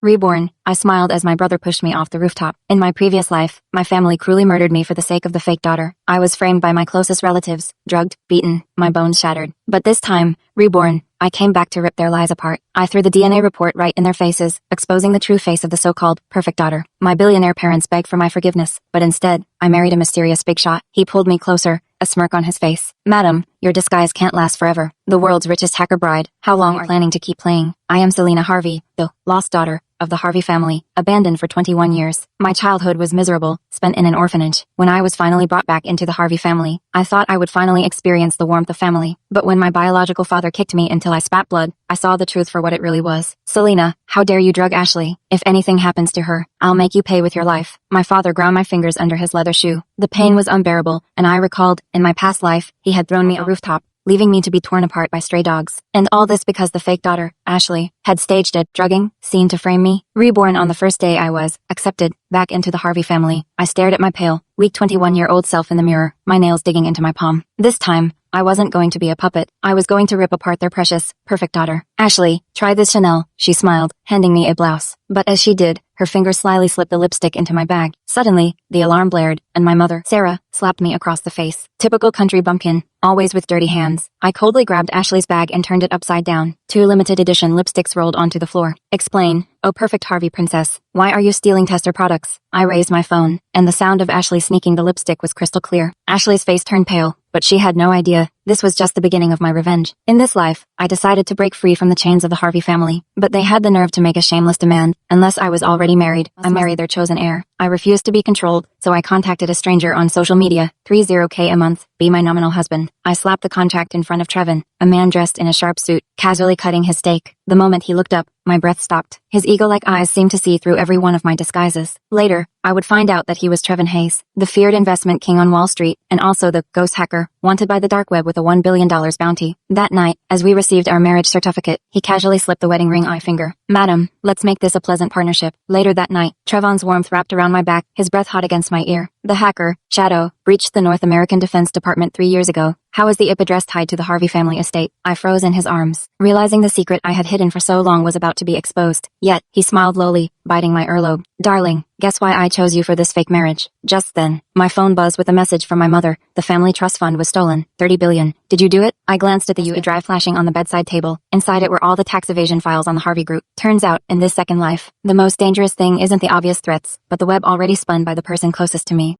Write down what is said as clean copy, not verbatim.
Reborn, I smiled as my brother pushed me off the rooftop. In my previous life, my family cruelly murdered me for the sake of the fake daughter. I was framed by my closest relatives, drugged, beaten, my bones shattered. But this time, reborn, I came back to rip their lies apart. I threw the DNA report right in their faces, exposing the true face of the so-called perfect daughter. My billionaire parents begged for my forgiveness, but instead, I married a mysterious big shot. He pulled me closer, a smirk on his face. Madam, your disguise can't last forever. The world's richest hacker bride. How long are you planning to keep playing? I am Selena Harvey, the lost daughter of the Harvey family, abandoned for 21 years. My childhood was miserable, spent in an orphanage. When I was finally brought back into the Harvey family, I thought I would finally experience the warmth of family. But when my biological father kicked me until I spat blood, I saw the truth for what it really was. Selena, how dare you drug Ashley? If anything happens to her, I'll make you pay with your life. My father ground my fingers under his leather shoe. The pain was unbearable, and I recalled, in my past life, he had thrown me a rooftop, leaving me to be torn apart by stray dogs. And all this because the fake daughter, Ashley, had staged a drugging scene to frame me. Reborn on the first day I was accepted back into the Harvey family. I stared at my pale, weak 21-year-old self in the mirror, my nails digging into my palm. This time, I wasn't going to be a puppet. I was going to rip apart their precious, perfect daughter. Ashley, try this Chanel, she smiled, handing me a blouse. But as she did, her fingers slyly slipped the lipstick into my bag. Suddenly, the alarm blared, and my mother, Sarah, slapped me across the face. Typical country bumpkin, always with dirty hands. I coldly grabbed Ashley's bag and turned it upside down. 2 limited edition lipsticks rolled onto the floor. Explain, oh perfect Harvey princess, why are you stealing tester products? I raised my phone, and the sound of Ashley sneaking the lipstick was crystal clear. Ashley's face turned pale, but she had no idea. This was just the beginning of my revenge. In this life, I decided to break free from the chains of the Harvey family, but they had the nerve to make a shameless demand. Unless I was already married, I married their chosen heir. I refused to be controlled, so I contacted a stranger on social media, 30K a month, be my nominal husband. I slapped the contract in front of Trevin, a man dressed in a sharp suit, casually cutting his steak. The moment he looked up, my breath stopped. His eagle-like eyes seemed to see through every one of my disguises. Later, I would find out that he was Trevin Hayes, the feared investment king on Wall Street, and also the ghost hacker, wanted by the dark web with a $1 billion bounty. That night, as we received our marriage certificate, he casually slipped the wedding ring on my finger. Madam, let's make this a pleasant partnership. Later that night, Trevon's warmth wrapped around my back, his breath hot against my ear. The hacker, Shadow, breached the North American Defense Department 3 years ago. How was the IP address tied to the Harvey family estate? I froze in his arms, realizing the secret I had hidden for so long was about to be exposed. Yet, he smiled lowly, biting my earlobe. Darling, guess why I chose you for this fake marriage? Just then, my phone buzzed with a message from my mother. The family trust fund was stolen. 30 billion. Did you do it? I glanced at the USB drive flashing on the bedside table. Inside it were all the tax evasion files on the Harvey group. Turns out, in this second life, the most dangerous thing isn't the obvious threats, but the web already spun by the person closest to me.